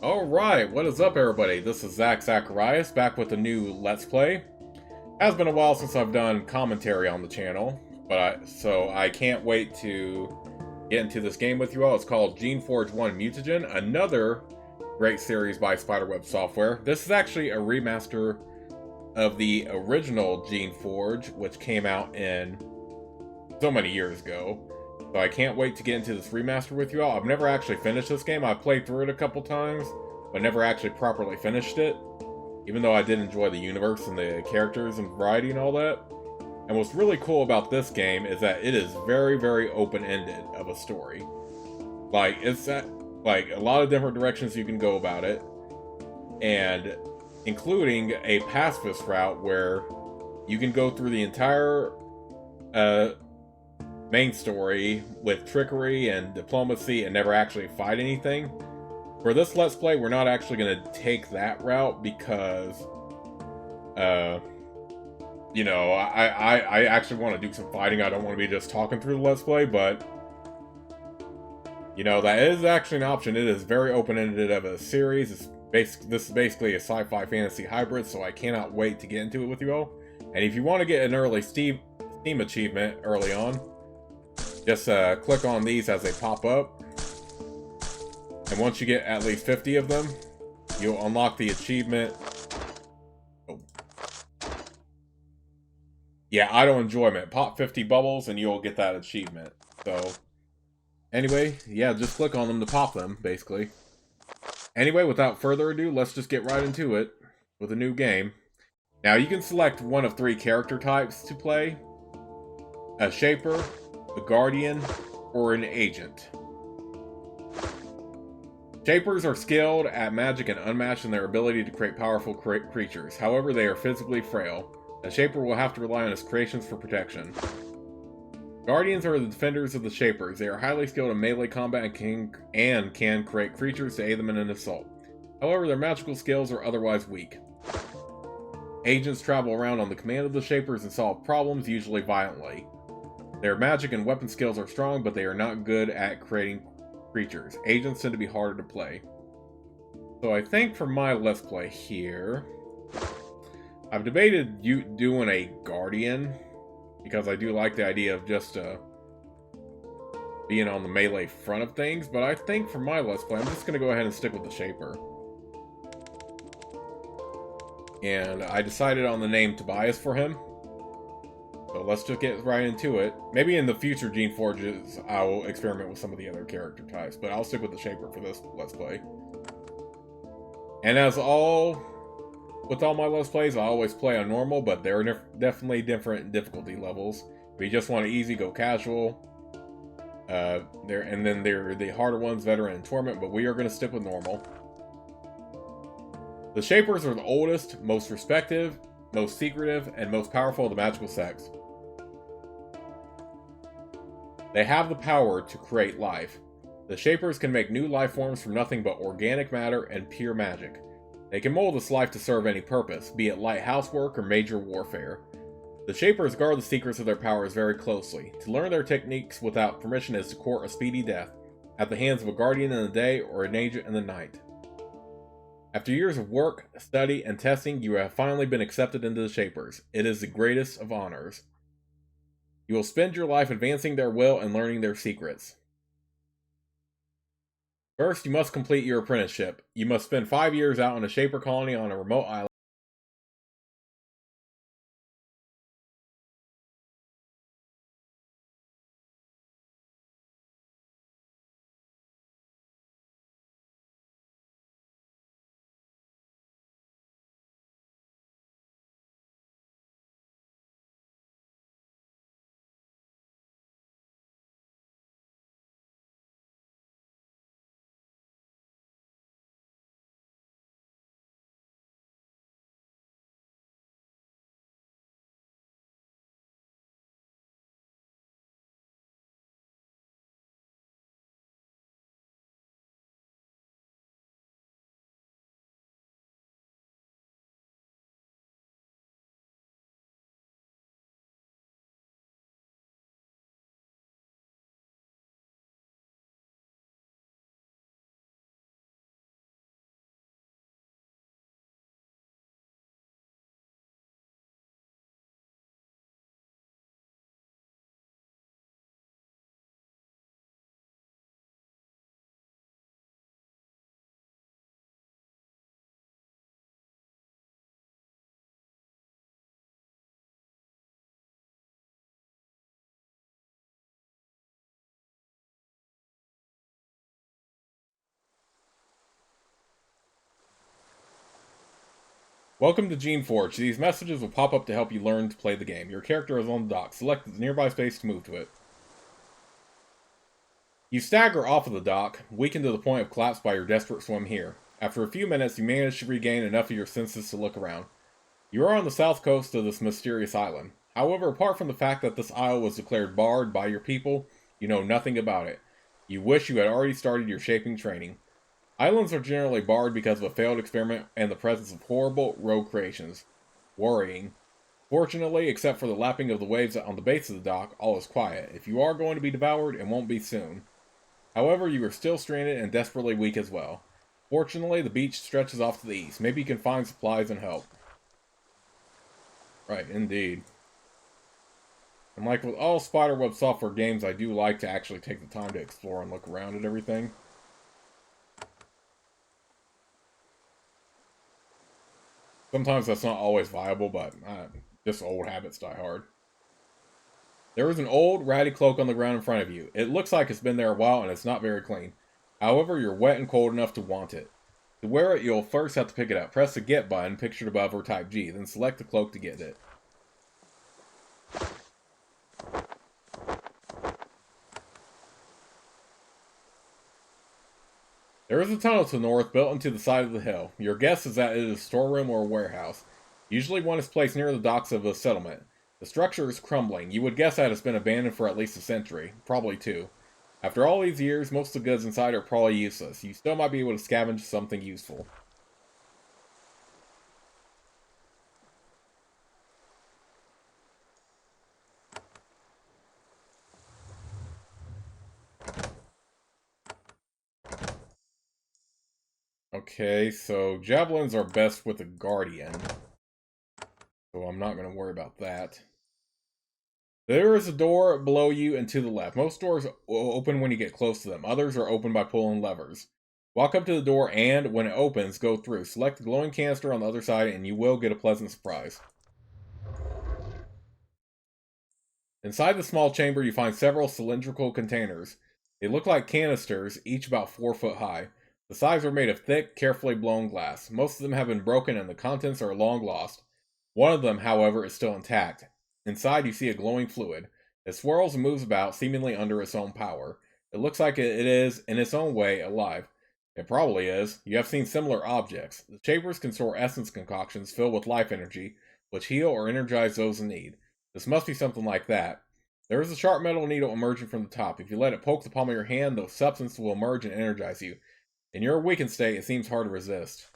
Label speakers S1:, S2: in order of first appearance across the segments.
S1: Alright, what is up everybody? This is Zacharias, back with a new Let's Play. Has been a while since I've done commentary on the channel, so I can't wait to get into this game with you all. It's called Geneforge 1 Mutagen, another great series by Spiderweb Software. This is actually a remaster of the original Geneforge, which came out in so many years ago. So I can't wait to get into this remaster with you all. I've never actually finished this game. I've played through it a couple times, but never actually properly finished it. Even though I did enjoy the universe and the characters and variety and all that. And what's really cool about this game is that it is very, very open-ended of a story. Like, it's like a lot of different directions you can go about it. And including a pacifist route where you can go through the entire main story with trickery and diplomacy and never actually fight anything. For this Let's Play, we're not actually going to take that route because, you know, I actually want to do some fighting. I don't want to be just talking through the Let's Play, but, you know, that is actually an option. It is very open-ended of a series. This is basically a sci-fi fantasy hybrid, so I cannot wait to get into it with you all. And if you want to get an early Steam achievement early on, just click on these as they pop up. And once you get at least 50 of them, you'll unlock the achievement. Oh. Yeah, idle enjoyment. Pop 50 bubbles and you'll get that achievement. So, anyway, yeah, just click on them to pop them, basically. Anyway, without further ado, let's just get right into it with a new game. Now, you can select one of 3 character types to play. A Shaper, a Guardian, or an Agent. Shapers are skilled at magic and unmatched in their ability to create powerful creatures. However, they are physically frail. A Shaper will have to rely on his creations for protection. Guardians are the defenders of the Shapers. They are highly skilled in melee combat and can create creatures to aid them in an assault. However, their magical skills are otherwise weak. Agents travel around on the command of the Shapers and solve problems, usually violently. Their magic and weapon skills are strong, but they are not good at creating creatures. Agents tend to be harder to play. So I think for my Let's Play here, I've debated doing a Guardian, because I do like the idea of just being on the melee front of things, but I think for my Let's Play, I'm just going to go ahead and stick with the Shaper. And I decided on the name Tobias for him. So let's just get right into it. Maybe in the future Geneforges, I'll experiment with some of the other character types, but I'll stick with the Shaper for this Let's Play. And with all my Let's Plays, I always play on normal, but there are definitely different difficulty levels. If you just want easy, go casual. And then there are the harder ones, Veteran and Torment, but we are going to stick with normal. The Shapers are the oldest, most respected, most secretive, and most powerful of the magical sex. They have the power to create life. The Shapers can make new life forms from nothing but organic matter and pure magic. They can mold this life to serve any purpose, be it light housework or major warfare. The Shapers guard the secrets of their powers very closely. To learn their techniques without permission is to court a speedy death, at the hands of a Guardian in the day or an Agent in the night. After years of work, study, and testing, you have finally been accepted into the Shapers. It is the greatest of honors. You will spend your life advancing their will and learning their secrets. First, you must complete your apprenticeship. You must spend 5 years out in a Shaper colony on a remote island. Welcome to Geneforge. These messages will pop up to help you learn to play the game. Your character is on the dock. Select the nearby space to move to it. You stagger off of the dock, weakened to the point of collapse by your desperate swim here. After a few minutes, you manage to regain enough of your senses to look around. You are on the south coast of this mysterious island. However, apart from the fact that this isle was declared barred by your people, you know nothing about it. You wish you had already started your shaping training. Islands are generally barred because of a failed experiment and the presence of horrible rogue creations. Worrying. Fortunately, except for the lapping of the waves on the base of the dock, all is quiet. If you are going to be devoured, it won't be soon. However, you are still stranded and desperately weak as well. Fortunately, the beach stretches off to the east. Maybe you can find supplies and help. Right, indeed. And like with all Spiderweb software games, I do like to actually take the time to explore and look around at everything. Sometimes that's not always viable, but just old habits die hard. There is an old, ratty cloak on the ground in front of you. It looks like it's been there a while and it's not very clean. However, you're wet and cold enough to want it. To wear it, you'll first have to pick it up. Press the Get button, pictured above, or type G, then select the cloak to get it. There is a tunnel to the north built into the side of the hill. Your guess is that it is a storeroom or a warehouse. Usually one is placed near the docks of a settlement. The structure is crumbling. You would guess that it's been abandoned for at least a century, probably two. After all these years, most of the goods inside are probably useless. You still might be able to scavenge something useful. Okay, so javelins are best with a guardian. So I'm not going to worry about that. There is a door below you and to the left. Most doors will open when you get close to them. Others are opened by pulling levers. Walk up to the door and, when it opens, go through. Select the glowing canister on the other side and you will get a pleasant surprise. Inside the small chamber, you find several cylindrical containers. They look like canisters, each about 4 foot high. The sides are made of thick, carefully blown glass. Most of them have been broken and the contents are long lost. One of them, however, is still intact. Inside, you see a glowing fluid. It swirls and moves about, seemingly under its own power. It looks like it is, in its own way, alive. It probably is. You have seen similar objects. The chambers can store essence concoctions filled with life energy, which heal or energize those in need. This must be something like that. There is a sharp metal needle emerging from the top. If you let it poke the palm of your hand, the substance will emerge and energize you. In your weakened state, it seems hard to resist.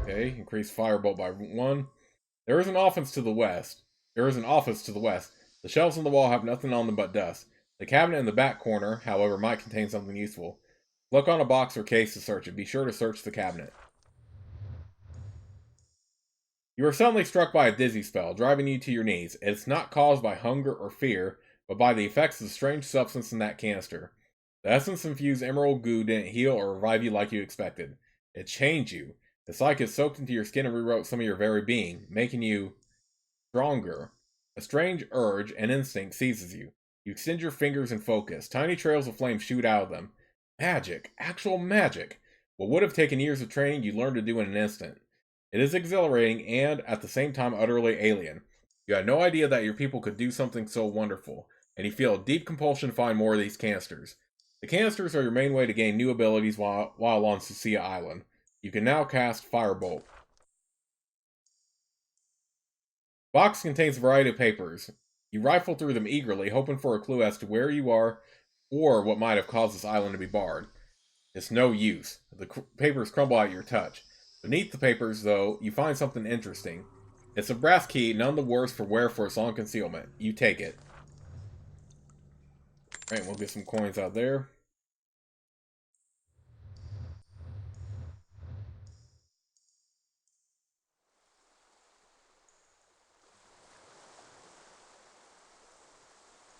S1: Okay, increase firebolt by 1. There is an office to the west. The shelves on the wall have nothing on them but dust. The cabinet in the back corner, however, might contain something useful. Look on a box or case to search it. Be sure to search the cabinet. You are suddenly struck by a dizzy spell, driving you to your knees. It's not caused by hunger or fear, but by the effects of the strange substance in that canister. The essence-infused emerald goo didn't heal or revive you like you expected. It changed you. It's like it soaked into your skin and rewrote some of your very being, making you stronger. A strange urge and instinct seizes you. You extend your fingers and focus. Tiny trails of flame shoot out of them. Magic. Actual magic. What would have taken years of training, you learn to do in an instant. It is exhilarating and, at the same time, utterly alien. You had no idea that your people could do something so wonderful, and you feel a deep compulsion to find more of these canisters. The canisters are your main way to gain new abilities while on Sucia Island. You can now cast Firebolt. Box contains a variety of papers. You rifle through them eagerly, hoping for a clue as to where you are or what might have caused this island to be barred. It's no use. The papers crumble at your touch. Beneath the papers, though, you find something interesting. It's a brass key, none the worse for wear for its long concealment. You take it. Alright, we'll get some coins out there.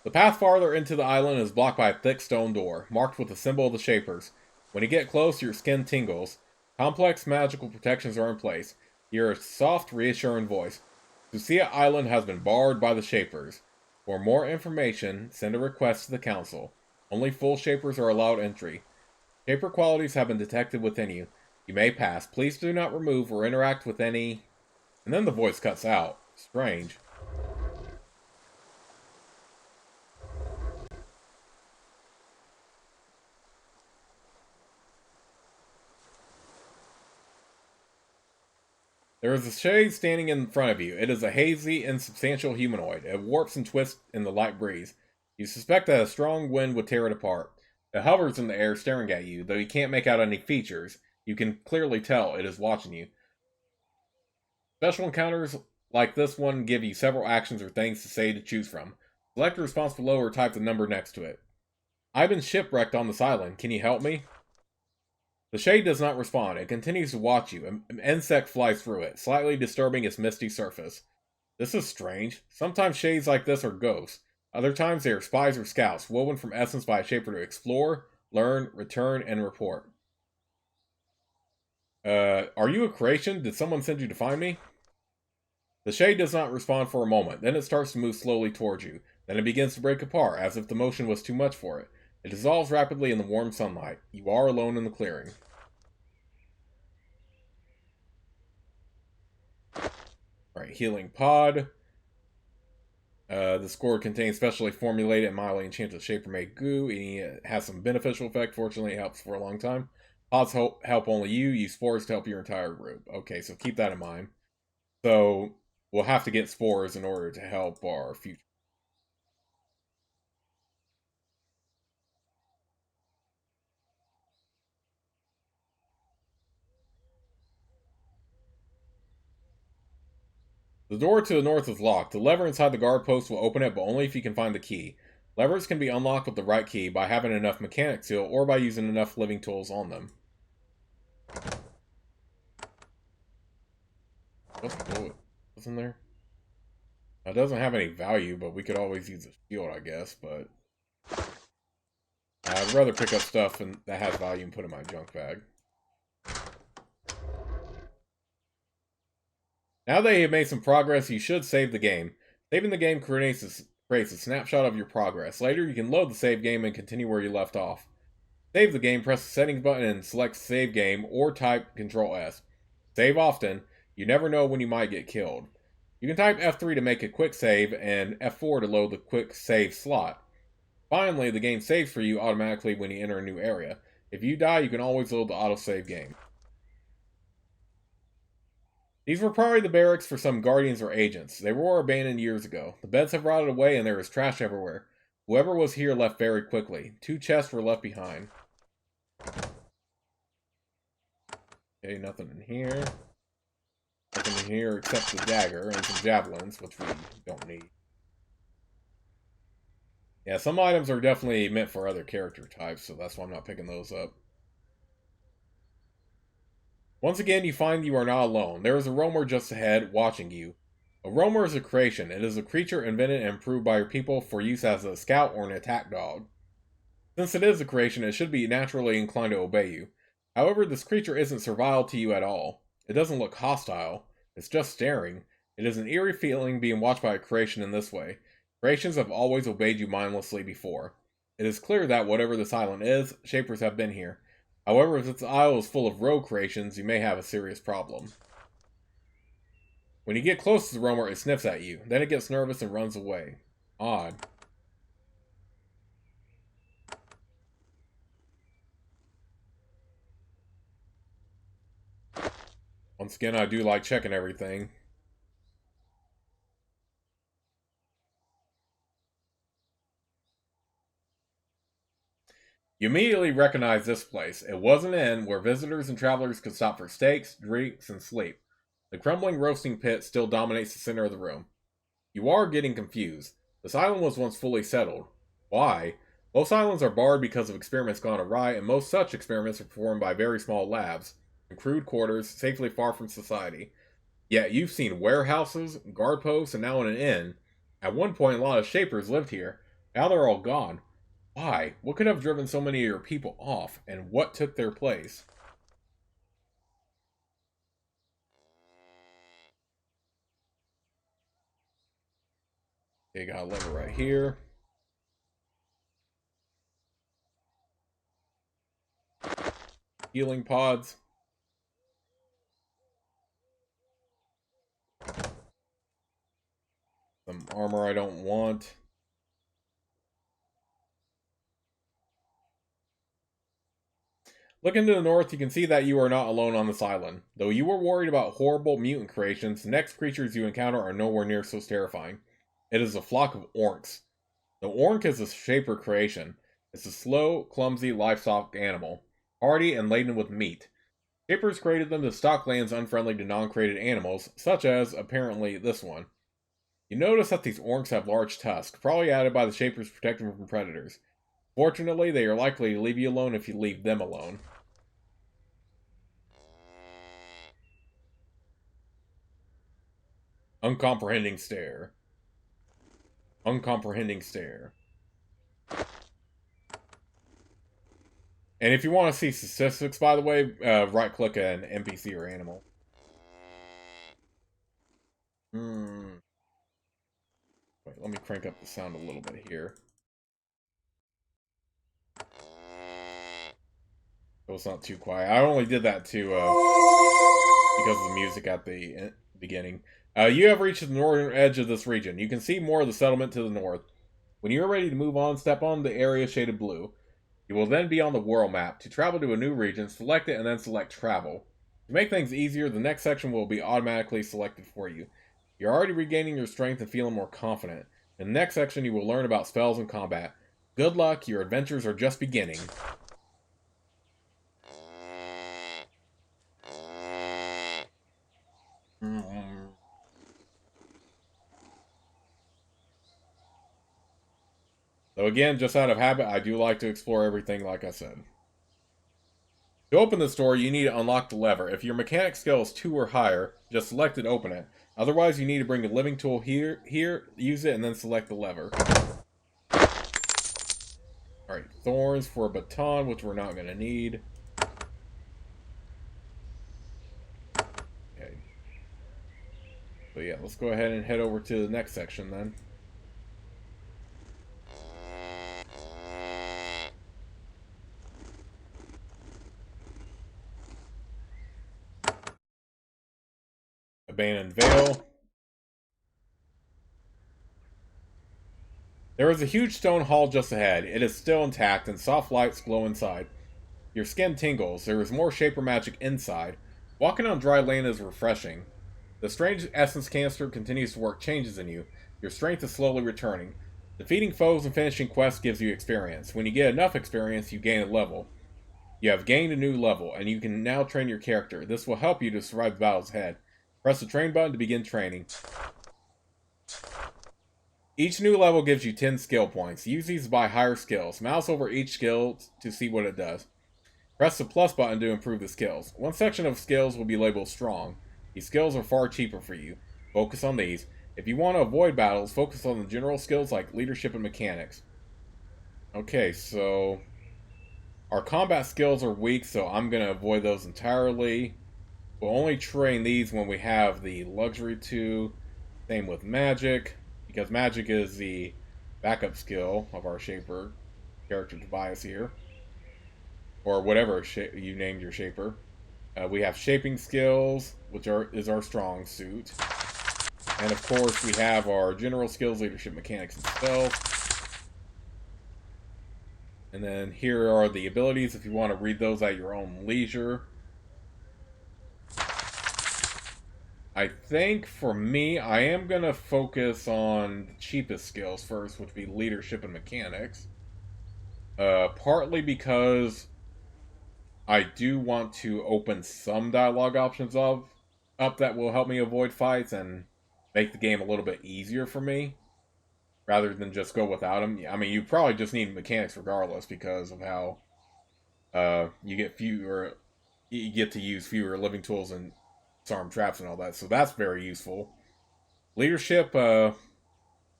S1: The path farther into the island is blocked by a thick stone door, marked with the symbol of the Shapers. When you get close, your skin tingles. Complex magical protections are in place. You hear a soft, reassuring voice. Sucia Island has been barred by the Shapers. For more information, send a request to the Council. Only full Shapers are allowed entry. Shaper qualities have been detected within you. You may pass. Please do not remove or interact with any... And then the voice cuts out. Strange. There is a shade standing in front of you. It is a hazy, insubstantial humanoid. It warps and twists in the light breeze. You suspect that a strong wind would tear it apart. It hovers in the air, staring at you, though you can't make out any features. You can clearly tell it is watching you. Special encounters like this one give you several actions or things to say to choose from. Select a response below or type the number next to it. I've been shipwrecked on this island. Can you help me? The shade does not respond. It continues to watch you. An insect flies through it, slightly disturbing its misty surface. This is strange. Sometimes shades like this are ghosts. Other times they are spies or scouts, woven from essence by a shaper to explore, learn, return, and report. Are you a creation? Did someone send you to find me? The shade does not respond for a moment. Then it starts to move slowly towards you. Then it begins to break apart, as if the motion was too much for it. It dissolves rapidly in the warm sunlight. You are alone in the clearing. Alright, healing pod. This gourd contains specially formulated and mildly enchanted shaper-made goo. It has some beneficial effect. Fortunately, it helps for a long time. Pods help only you. Use spores to help your entire group. Okay, so keep that in mind. So, we'll have to get spores in order to help our future. The door to the north is locked. The lever inside the guard post will open it, but only if you can find the key. Levers can be unlocked with the right key by having enough mechanic seal or by using enough living tools on them. What's in there? It doesn't have any value, but we could always use a shield, I guess, but... I'd rather pick up stuff that has value and put in my junk bag. Now that you have made some progress, you should save the game. Saving the game creates a snapshot of your progress. Later, you can load the save game and continue where you left off. Save the game, press the settings button and select save game, or type Control S. Save often. You never know when you might get killed. You can type F3 to make a quick save, and F4 to load the quick save slot. Finally, the game saves for you automatically when you enter a new area. If you die, you can always load the autosave game. These were probably the barracks for some guardians or agents. They were abandoned years ago. The beds have rotted away and there is trash everywhere. Whoever was here left very quickly. 2 chests were left behind. Okay, nothing in here. Nothing in here except the dagger and some javelins, which we don't need. Yeah, some items are definitely meant for other character types, so that's why I'm not picking those up. Once again, you find you are not alone. There is a roamer just ahead, watching you. A roamer is a creation. It is a creature invented and improved by your people for use as a scout or an attack dog. Since it is a creation, it should be naturally inclined to obey you. However, this creature isn't servile to you at all. It doesn't look hostile. It's just staring. It is an eerie feeling being watched by a creation in this way. Creations have always obeyed you mindlessly before. It is clear that whatever this island is, Shapers have been here. However, if this isle is full of rogue creations, you may have a serious problem. When you get close to the roamer, it sniffs at you. Then it gets nervous and runs away. Odd. Once again, I do like checking everything. You immediately recognize this place. It was an inn where visitors and travelers could stop for steaks, drinks, and sleep. The crumbling roasting pit still dominates the center of the room. You are getting confused. This island was once fully settled. Why? Most islands are barred because of experiments gone awry, and most such experiments are performed by very small labs, in crude quarters, safely far from society. Yet you've seen warehouses, guard posts, and now an inn. At one point, a lot of shapers lived here. Now they're all gone. Why? What could have driven so many of your people off, and what took their place? Okay, got a lever right here. healing pods. Some armor I don't want. Looking to the north, you can see that you are not alone on this island. Though you were worried about horrible mutant creations, the next creatures you encounter are nowhere near so terrifying. It is a flock of orcs. The orc is a shaper creation. It's a slow, clumsy livestock animal, hardy and laden with meat. Shapers created them to stock lands unfriendly to non-created animals, such as, apparently, this one. You notice that these orcs have large tusks, probably added by the Shapers to protect them from predators. Fortunately, they are likely to leave you alone if you leave them alone. Uncomprehending stare. Uncomprehending stare. And if you want to see statistics, by the way, right-click an NPC or animal. Wait, let me crank up the sound a little bit here. So it's not too quiet. I only did that to, because of the music at the beginning. You have reached the northern edge of this region. You can see more of the settlement to the north. When you are ready to move on, step on the area shaded blue. You will then be on the world map. To travel to a new region, select it and then select travel. To make things easier, the next section will be automatically selected for you. You're already regaining your strength and feeling more confident. In the next section, you will learn about spells and combat. Good luck, your adventures are just beginning. So again, just out of habit, I do like to explore everything like I said. To open this door, you need to unlock the lever. If your mechanic skill is 2 or higher, just select it, open it. Otherwise, you need to bring the living tool here, use it, and then select the lever. Alright, thorns for a baton, which we're not going to need. Okay. So yeah, let's go ahead and head over to the next section then. Abandoned Vale. There is a huge stone hall just ahead. It is still intact, and soft lights glow inside. Your skin tingles. There is more Shaper magic inside. Walking on dry land is refreshing. The strange essence canister continues to work changes in you. Your strength is slowly returning. Defeating foes and finishing quests gives you experience. When you get enough experience, you gain a level. You have gained a new level, and you can now train your character. This will help you to survive the battles ahead. Press the train button to begin training. Each new level gives you 10 skill points. Use these to buy higher skills. Mouse over each skill to see what it does. Press the plus button to improve the skills. One section of skills will be labeled strong. These skills are far cheaper for you. Focus on these. If you want to avoid battles, focus on the general skills like leadership and mechanics. Okay, so our combat skills are weak, so I'm going to avoid those entirely. We'll only train these when we have the luxury to. Same with magic, because magic is the backup skill of our Shaper character device here. Or whatever you named your Shaper. We have shaping skills, which is our strong suit. And of course, we have our general skills, leadership, mechanics, and stealth. And then here are the abilities if you want to read those at your own leisure. I think for me, I am going to focus on the cheapest skills first, which would be leadership and mechanics. Partly because I do want to open some dialogue options up that will help me avoid fights and make the game a little bit easier for me, rather than just go without them. I mean, you probably just need mechanics regardless because of how you get to use fewer living tools and disarm traps and all that, so that's very useful. Leadership,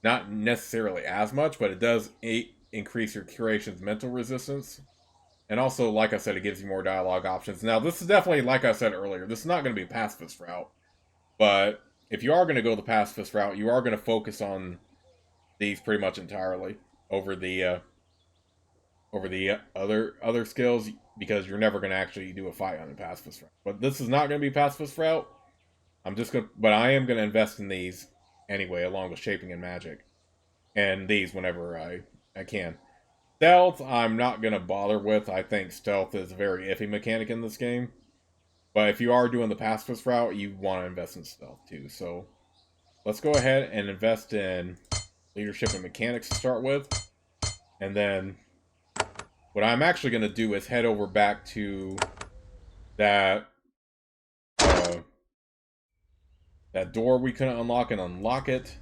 S1: not necessarily as much, but it does increase your curation's mental resistance. And also, like I said, it gives you more dialogue options. Now, this is definitely, like I said earlier, this is not going to be a pacifist route. But if you are going to go the pacifist route, you are going to focus on these pretty much entirely over the other skills. because you're never going to actually do a fight on the pacifist route. But this is not going to be pacifist route. But I am going to invest in these anyway, along with shaping and magic, and these whenever I can. Stealth, I'm not going to bother with. I think stealth is a very iffy mechanic in this game. But if you are doing the pacifist route, you want to invest in stealth too. So let's go ahead and invest in leadership and mechanics to start with. And then what I'm actually going to do is head over back to that that door we couldn't unlock and unlock it.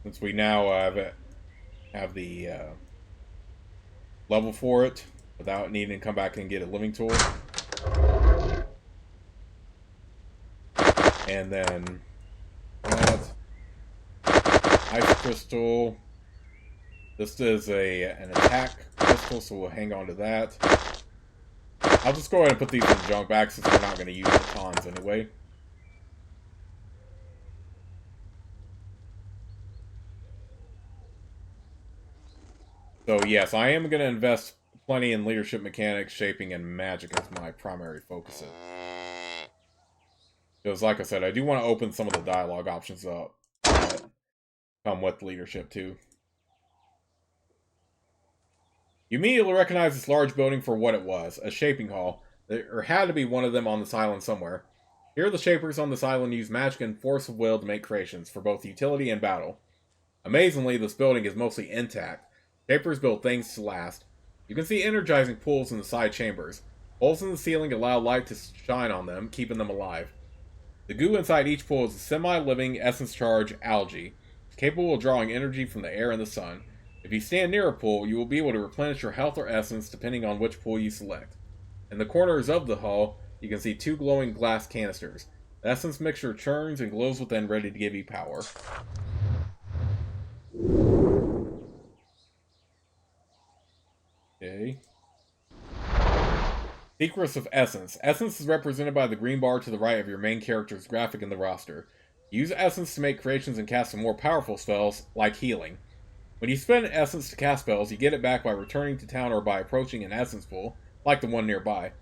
S1: Since we now have the level for it without needing to come back and get a living tool. And then that ice crystal. This is an attack crystal, so we'll hang on to that. I'll just go ahead and put these in the junk bag since we're not going to use the cons anyway. So yes, I am going to invest plenty in leadership mechanics, shaping, and magic as my primary focuses. Because like I said, I do want to open some of the dialogue options up that come with leadership too. You immediately recognize this large building for what it was, a shaping hall. There had to be one of them on this island somewhere. Here the shapers on this island use magic and force of will to make creations, for both utility and battle. Amazingly, this building is mostly intact. Shapers build things to last. You can see energizing pools in the side chambers. Holes in the ceiling allow light to shine on them, keeping them alive. The goo inside each pool is a semi-living essence charge algae, capable of drawing energy from the air and the sun. If you stand near a pool, you will be able to replenish your health or essence depending on which pool you select. In the corners of the hall, you can see two glowing glass canisters. The essence mixture churns and glows within, ready to give you power. Okay. Secrets of Essence. Essence is represented by the green bar to the right of your main character's graphic in the roster. Use Essence to make creations and cast some more powerful spells, like healing. When you spend Essence to cast spells, you get it back by returning to town or by approaching an Essence pool, like the one nearby.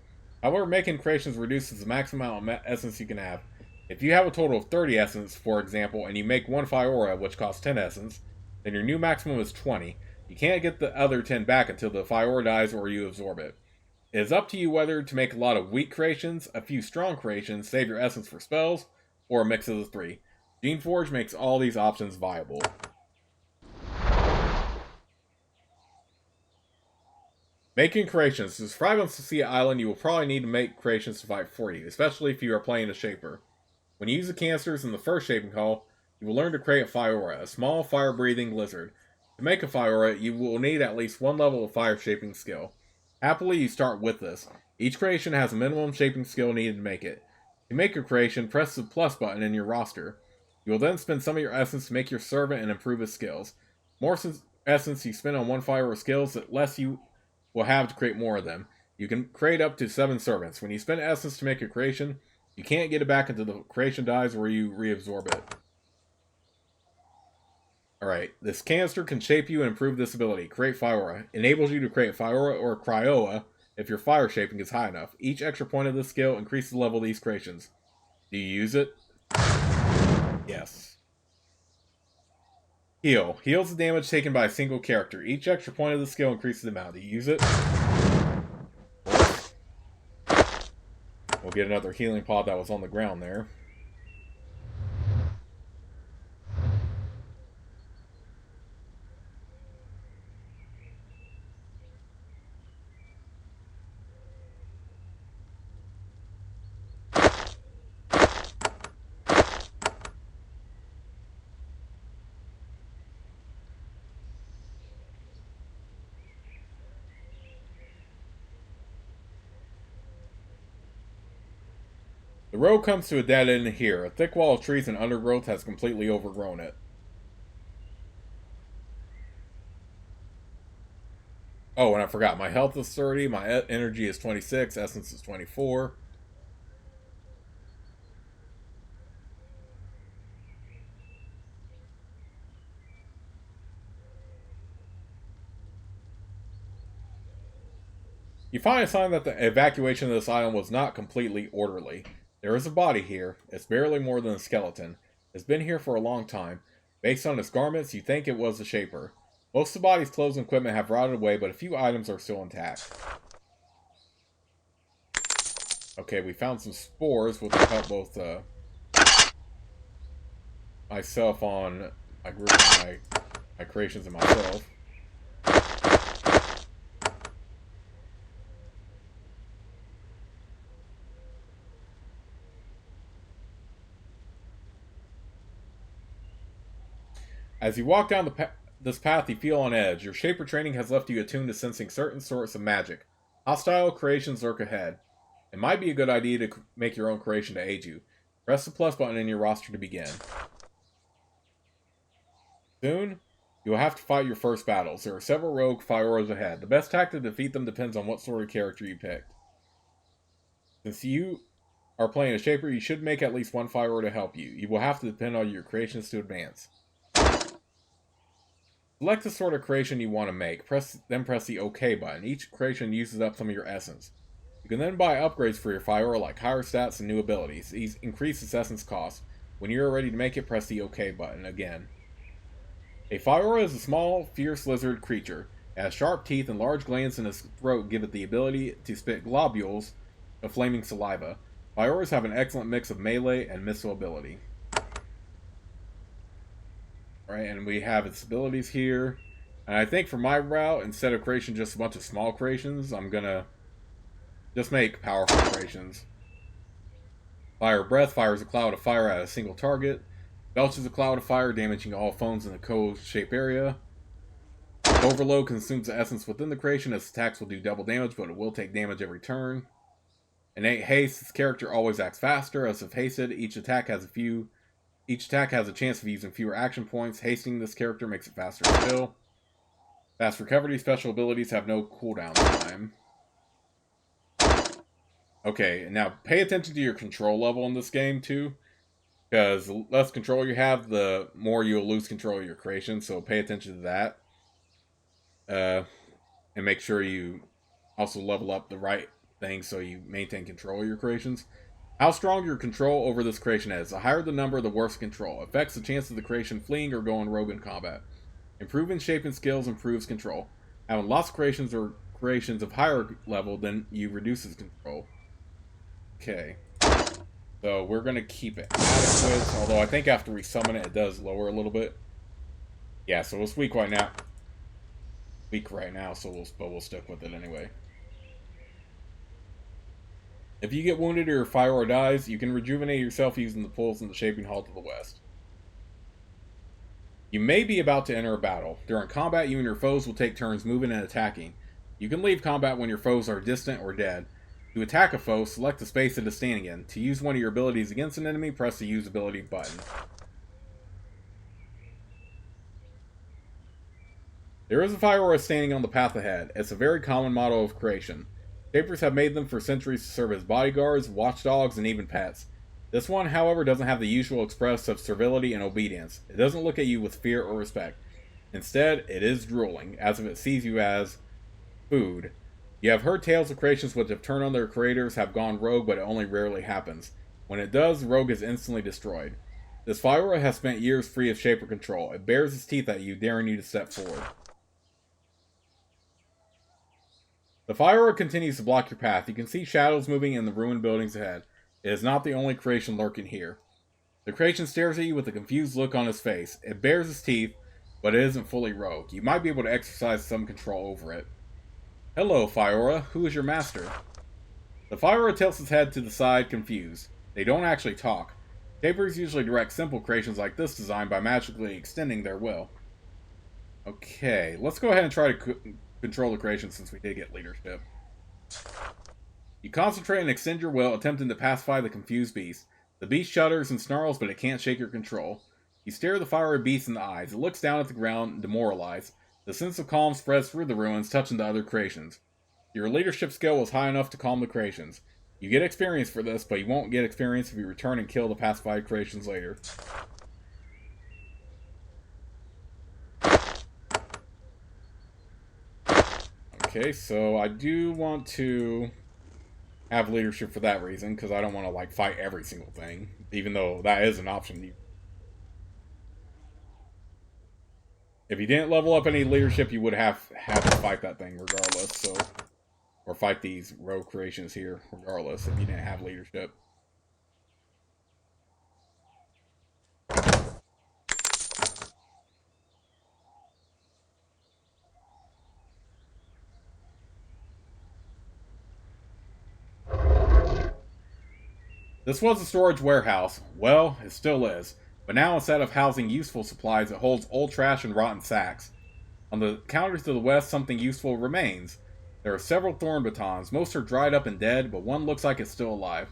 S1: However, making creations reduces the maximum amount of Essence you can have. If you have a total of 30 Essence, for example, and you make one Fiora, which costs 10 Essence, then your new maximum is 20. You can't get the other 10 back until the Fiora dies or you absorb it. It is up to you whether to make a lot of weak creations, a few strong creations, save your essence for spells, or a mix of the three. Geneforge makes all these options viable. Making creations. To survive on Sucia Island, you will probably need to make creations to fight for you, especially if you are playing a Shaper. When you use the canisters in the first Shaping Hall, you will learn to create a Fiora, a small fire-breathing lizard. To make a Fiora, you will need at least one level of fire shaping skill. Happily, you start with this. Each creation has a minimum shaping skill needed to make it. To make your creation, press the plus button in your roster. You will then spend some of your essence to make your servant and improve his skills. More essence you spend on one fire or skills, the less you will have to create more of them. You can create up to 7 servants. When you spend essence to make a creation, you can't get it back until the creation dies or you reabsorb it. Alright, this canister can shape you and improve this ability. Create Fiora. Enables you to create Fiora or Cryoa if your fire shaping is high enough. Each extra point of this skill increases the level of these creations. Do you use it? Yes. Heal. Heals the damage taken by a single character. Each extra point of the skill increases the amount. Do you use it? We'll get another healing pod that was on the ground there. The road comes to a dead end here. A thick wall of trees and undergrowth has completely overgrown it. Oh, and I forgot. My health is 30, my energy is 26, essence is 24. You find a sign that the evacuation of this island was not completely orderly. There is a body here. It's barely more than a skeleton. It's been here for a long time. Based on its garments, you think it was a shaper. Most of the body's clothes and equipment have rotted away, but a few items are still intact. Okay, we found some spores, which will help both myself on my group and my creations and myself. As you walk down this path, you feel on edge. Your Shaper training has left you attuned to sensing certain sorts of magic. Hostile creations lurk ahead. It might be a good idea to make your own creation to aid you. Press the plus button in your roster to begin. Soon, you will have to fight your first battles. There are several rogue Fioras ahead. The best tactic to defeat them depends on what sort of character you picked. Since you are playing a Shaper, you should make at least one Fiora to help you. You will have to depend on your creations to advance. Select the sort of creation you want to make, then press the OK button. Each creation uses up some of your essence. You can then buy upgrades for your Fiora like higher stats and new abilities. These increase its essence cost. When you are ready to make it, press the OK button again. A Fiora is a small, fierce lizard creature. It has sharp teeth and large glands in its throat give it the ability to spit globules of flaming saliva. Fioras have an excellent mix of melee and missile ability. Right, and we have its abilities here. And I think for my route, instead of creation just a bunch of small creations, I'm gonna just make powerful creations. Fire Breath fires a cloud of fire at a single target. Belches a cloud of fire, damaging all foes in the cone-shaped area. Overload consumes the essence within the creation. Its attacks will do double damage, but it will take damage every turn. Innate Haste, this character always acts faster. As if hasted, each attack has a chance of using fewer action points. Hasting this character makes it faster still. Fast Recovery special abilities have no cooldown time. Okay, now pay attention to your control level in this game too. Because the less control you have, the more you'll lose control of your creation. So pay attention to that. And make sure you also level up the right things so you maintain control of your creations. How strong your control over this creation is. The higher the number, the worse control. Affects the chance of the creation fleeing or going rogue in combat. Improving shape and skills improves control. Having lots of creations or creations of higher level than you reduces control. Okay. So we're going to keep it adequate. Although I think after we summon it, it does lower a little bit. Yeah, so it's weak right now. Weak right now, so we'll stick with it anyway. If you get wounded or your Fiora dies, you can rejuvenate yourself using the pools in the Shaping Hall to the west. You may be about to enter a battle. During combat, you and your foes will take turns moving and attacking. You can leave combat when your foes are distant or dead. To attack a foe, select the space it is standing in. To use one of your abilities against an enemy, press the Use Ability button. There is a Fiora standing on the path ahead. It's a very common model of creation. Shapers have made them for centuries to serve as bodyguards, watchdogs, and even pets. This one, however, doesn't have the usual express of servility and obedience. It doesn't look at you with fear or respect. Instead, it is drooling, as if it sees you as food. You have heard tales of creations which have turned on their creators, have gone rogue, but it only rarely happens. When it does, the rogue is instantly destroyed. This Fiora has spent years free of Shaper control. It bares its teeth at you, daring you to step forward. The Fiora continues to block your path. You can see shadows moving in the ruined buildings ahead. It is not the only creation lurking here. The creation stares at you with a confused look on its face. It bares its teeth, but it isn't fully rogue. You might be able to exercise some control over it. Hello, Fiora. Who is your master? The Fiora tilts its head to the side, confused. They don't actually talk. Shapers usually direct simple creations like this design by magically extending their will. Okay, let's go ahead and try to control the creation since we did get leadership. You concentrate and extend your will, attempting to pacify the confused beast. The beast shudders and snarls, but it can't shake your control. You stare the fiery beast in the eyes. It looks down at the ground, demoralized. The sense of calm spreads through the ruins, touching the other creations. Your leadership skill was high enough to calm the creations. You get experience for this, but you won't get experience if you return and kill the pacified creations later. Okay, so I do want to have leadership for that reason, because I don't want to, like, fight every single thing, even though that is an option. If you didn't level up any leadership, you would have to fight that thing regardless, so... Or fight these rogue creations here, regardless, if you didn't have leadership. This was a storage warehouse. Well, it still is. But now instead of housing useful supplies, it holds old trash and rotten sacks. On the counters to the west, something useful remains. There are several thorn batons. Most are dried up and dead, but one looks like it's still alive.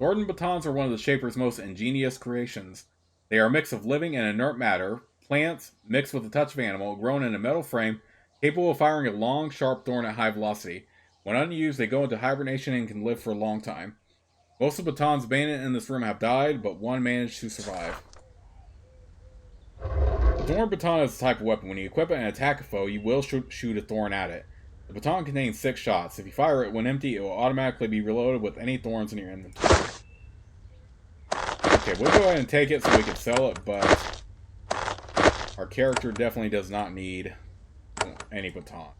S1: Thorn batons are one of the Shaper's most ingenious creations. They are a mix of living and inert matter, plants, mixed with a touch of animal, grown in a metal frame, capable of firing a long, sharp thorn at high velocity. When unused, they go into hibernation and can live for a long time. Most of the batons abandoned in this room have died, but one managed to survive. The thorn baton is a type of weapon. When you equip it and attack a foe, you will shoot a thorn at it. The baton contains 6 shots. If you fire it when empty, it will automatically be reloaded with any thorns in your inventory. Okay, we'll go ahead and take it so we can sell it, but our character definitely does not need any baton.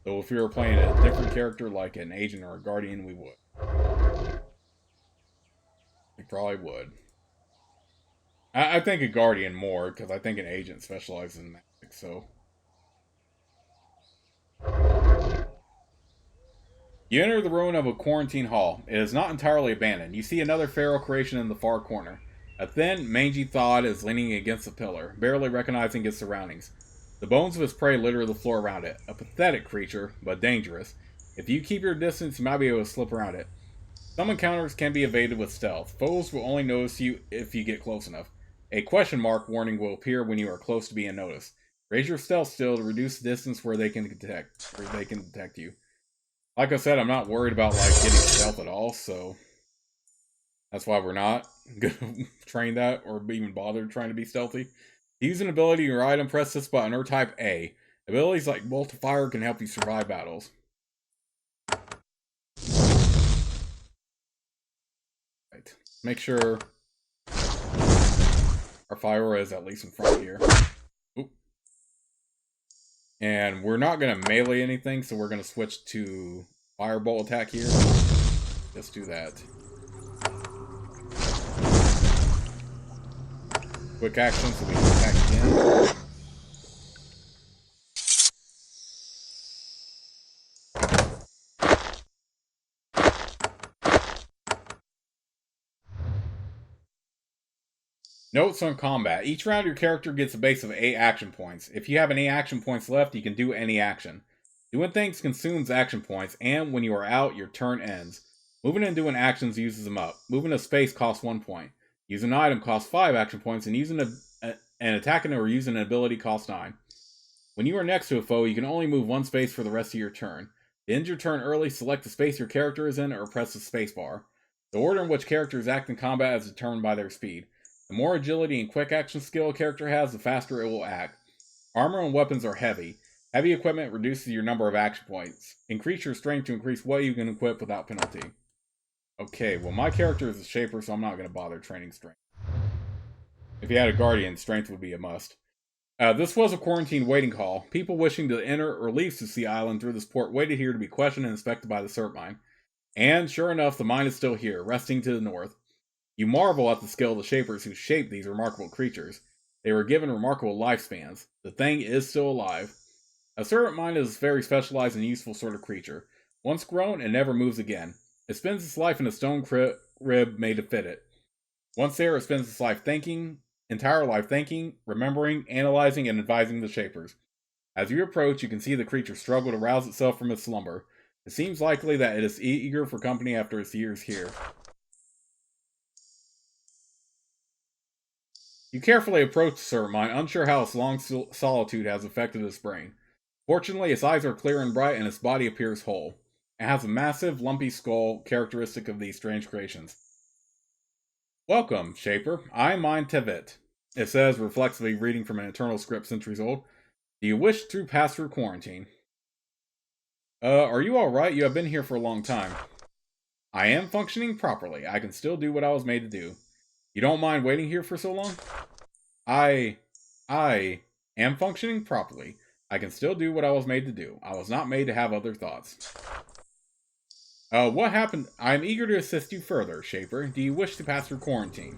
S1: So if we were playing a different character, like an agent or a guardian, we would. We probably would. I think a guardian more, because I think an agent specializes in magic, so... You enter the ruin of a quarantine hall. It is not entirely abandoned. You see another feral creation in the far corner. A thin, mangy thod is leaning against a pillar, barely recognizing its surroundings. The bones of its prey litter the floor around it. A pathetic creature, but dangerous. If you keep your distance, you might be able to slip around it. Some encounters can be evaded with stealth. Foes will only notice you if you get close enough. A question mark warning will appear when you are close to being noticed. Raise your stealth skill to reduce the distance where they can detect you. Like I said, I'm not worried about like getting stealth at all, so that's why we're not gonna train that or even bother trying to be stealthy. To use an ability in your item, press this button or type A. Abilities like Multiplier can help you survive battles. Right. Make sure our fire is at least in front here. Oop. And we're not going to melee anything, so we're going to switch to Firebolt attack here. Let's do that. Quick action so we can attack again. Notes on combat. Each round your character gets a base of 8 action points. If you have any action points left, you can do any action. Doing things consumes action points, and when you are out, your turn ends. Moving and doing actions uses them up. Moving a space costs 1 point. Using an item costs 5 action points, and attacking or using an ability costs 9. When you are next to a foe, you can only move 1 space for the rest of your turn. To end your turn early, select the space your character is in, or press the spacebar. The order in which characters act in combat is determined by their speed. The more agility and quick action skill a character has, the faster it will act. Armor and weapons are heavy. Heavy equipment reduces your number of action points. Increase your strength to increase what you can equip without penalty. Okay, well my character is a shaper, so I'm not going to bother training strength. If you had a guardian, strength would be a must. This was a quarantine waiting hall. People wishing to enter or leave Sucia Island through this port waited here to be questioned and inspected by the cert mine. And sure enough, the mine is still here, resting to the north. You marvel at the skill of the shapers who shaped these remarkable creatures. They were given remarkable lifespans. The thing is still alive. A serpent mine is a very specialized and useful sort of creature. Once grown, it never moves again. It spends its life in a stone rib made to fit it. Once there, it spends its entire life thinking, remembering, analyzing, and advising the shapers. As you approach, you can see the creature struggle to rouse itself from its slumber. It seems likely that it is eager for company after its years here. You carefully approach the serpent mine, unsure how its long solitude has affected its brain. Fortunately, its eyes are clear and bright, and its body appears whole. It has a massive, lumpy skull, characteristic of these strange creations. Welcome, Shaper. I am Tevet. It says, reflexively reading from an internal script centuries old. Do you wish to pass through quarantine? Are you alright? You have been here for a long time. I am functioning properly. I can still do what I was made to do. You don't mind waiting here for so long? I am functioning properly. I can still do what I was made to do. I was not made to have other thoughts. What happened? I am eager to assist you further, Shaper. Do you wish to pass through quarantine?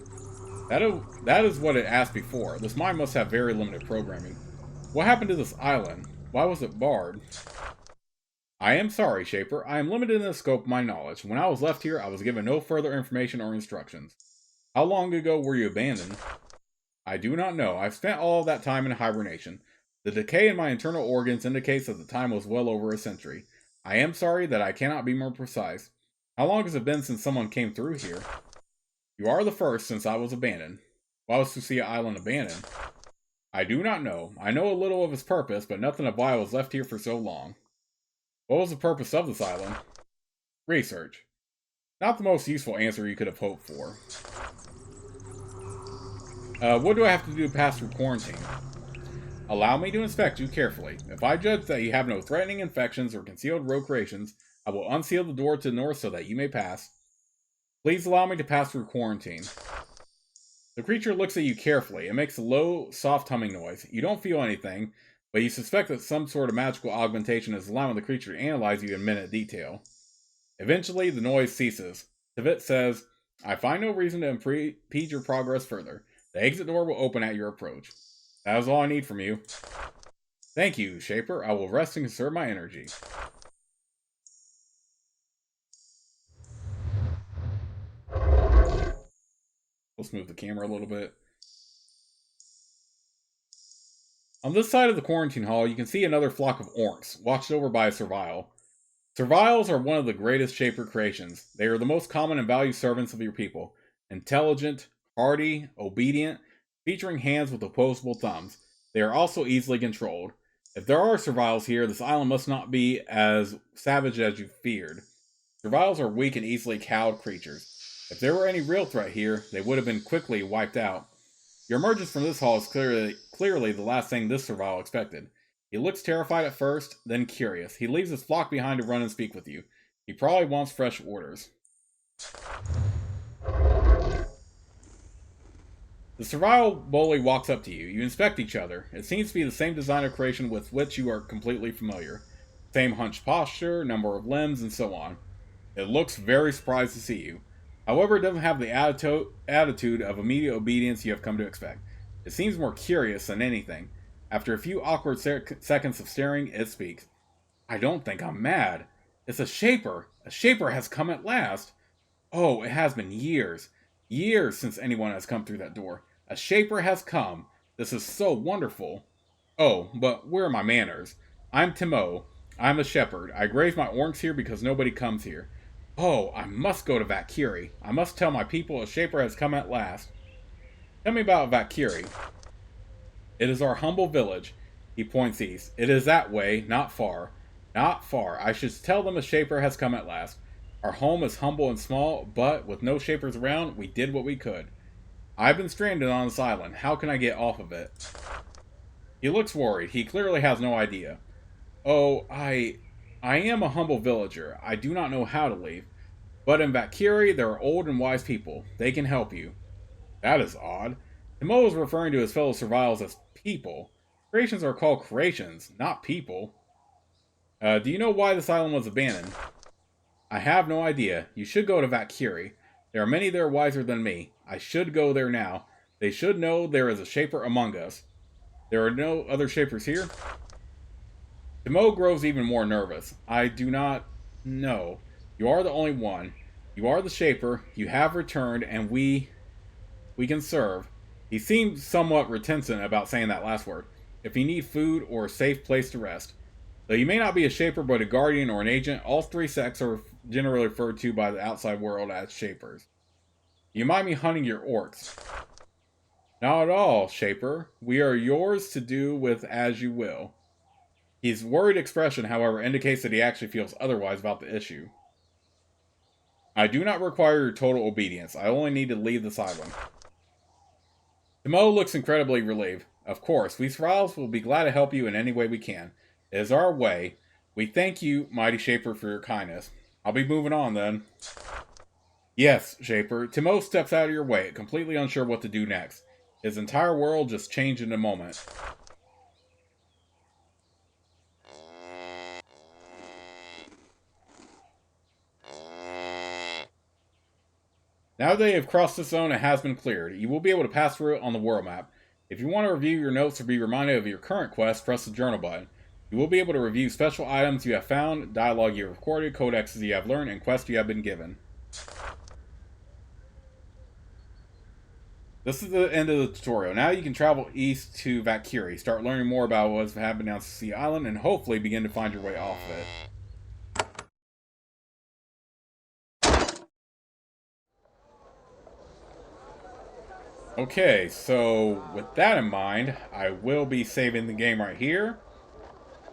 S1: That is what it asked before. This mine must have very limited programming. What happened to this island? Why was it barred? I am sorry, Shaper. I am limited in the scope of my knowledge. When I was left here, I was given no further information or instructions. How long ago were you abandoned? I do not know. I've spent all of that time in hibernation. The decay in my internal organs indicates that the time was well over a century. I am sorry that I cannot be more precise. How long has it been since someone came through here? You are the first since I was abandoned. Why was Sucia Island abandoned? I do not know. I know a little of its purpose, but nothing of why I was left here for so long. What was the purpose of this island? Research. Not the most useful answer you could have hoped for. What do I have to do to pass through quarantine? Allow me to inspect you carefully. If I judge that you have no threatening infections or concealed rogue creations, I will unseal the door to the north so that you may pass. Please allow me to pass through quarantine. The creature looks at you carefully. It makes a low, soft humming noise. You don't feel anything, but you suspect that some sort of magical augmentation is allowing the creature to analyze you in minute detail. Eventually, the noise ceases. Tivit says, I find no reason to impede your progress further. The exit door will open at your approach. That is all I need from you. Thank you, Shaper. I will rest and conserve my energy. Let's move the camera a little bit. On this side of the quarantine hall, you can see another flock of orcs, watched over by a servile. Serviles are one of the greatest Shaper creations. They are the most common and valued servants of your people. Intelligent, hardy, obedient, featuring hands with opposable thumbs. They are also easily controlled. If there are Serviles here, this island must not be as savage as you feared. Serviles are weak and easily cowed creatures. If there were any real threat here, they would have been quickly wiped out. Your emergence from this hall is clearly the last thing this Servile expected. He looks terrified at first, then curious. He leaves his flock behind to run and speak with you. He probably wants fresh orders. The Servile boldly walks up to you. You inspect each other. It seems to be the same designer creation with which you are completely familiar. Same hunched posture, number of limbs, and so on. It looks very surprised to see you. However, it doesn't have the attitude of immediate obedience you have come to expect. It seems more curious than anything. After a few awkward seconds of staring, it speaks. I don't think I'm mad. It's a Shaper. A Shaper has come at last. Oh, it has been years. Years since anyone has come through that door. A Shaper has come. This is so wonderful. Oh, but where are my manners? I'm Timo. I'm a shepherd. I graze my orcs here because nobody comes here. Oh, I must go to Valkyrie. I must tell my people a Shaper has come at last. Tell me about Valkyrie. It is our humble village. He points east. It is that way, not far. Not far. I should tell them a Shaper has come at last. Our home is humble and small, but with no Shapers around, we did what we could. I've been stranded on this island. How can I get off of it? He looks worried. He clearly has no idea. Oh, I am a humble villager. I do not know how to leave. But in Valkyrie, there are old and wise people. They can help you. That is odd. Timo is referring to his fellow Serviles as people. Creations are called creations, not people. Do you know why this island was abandoned? I have no idea. You should go to Valkyrie. There are many there wiser than me. I should go there now. They should know there is a Shaper among us. There are no other Shapers here? Timo grows even more nervous. I do not know. You are the only one. You are the Shaper. You have returned, and we can serve. He seemed somewhat reticent about saying that last word. If you need food or a safe place to rest. Though you may not be a Shaper but a Guardian or an Agent, all three sects are generally referred to by the outside world as Shapers. You mind me hunting your orcs? Not at all, Shaper. We are yours to do with as you will. His worried expression, however, indicates that he actually feels otherwise about the issue. I do not require your total obedience. I only need to leave this island. Timo looks incredibly relieved. Of course, we Thralls will be glad to help you in any way we can. It is our way. We thank you, Mighty Shaper, for your kindness. I'll be moving on then. Yes, Shaper. Timo steps out of your way, completely unsure what to do next. His entire world just changed in a moment. Now they have crossed the zone and has been cleared. You will be able to pass through it on the world map. If you want to review your notes or be reminded of your current quest, press the journal button. You will be able to review special items you have found, dialogue you have recorded, codexes you have learned, and quests you have been given. This is the end of the tutorial. Now you can travel east to Valkyrie, start learning more about what's happening on Sucia Island, and hopefully begin to find your way off of it. Okay, so with that in mind, I will be saving the game right here.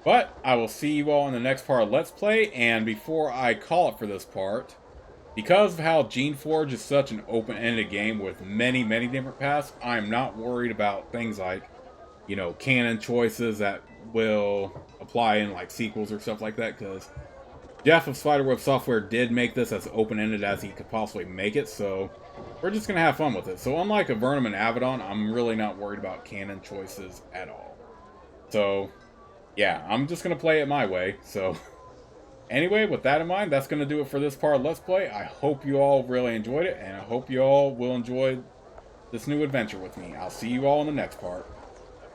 S1: But I will see you all in the next part of Let's Play, and before I call it for this part, because of how Geneforge is such an open-ended game with many, many different paths, I'm not worried about things like, you know, canon choices that will apply in like sequels or stuff like that, because Jeff of Spiderweb Software did make this as open-ended as he could possibly make it, so we're just going to have fun with it. So unlike Avernum and Avedon, I'm really not worried about canon choices at all. So, yeah, I'm just going to play it my way. So, anyway, with that in mind, that's going to do it for this part of Let's Play. I hope you all really enjoyed it, and I hope you all will enjoy this new adventure with me. I'll see you all in the next part.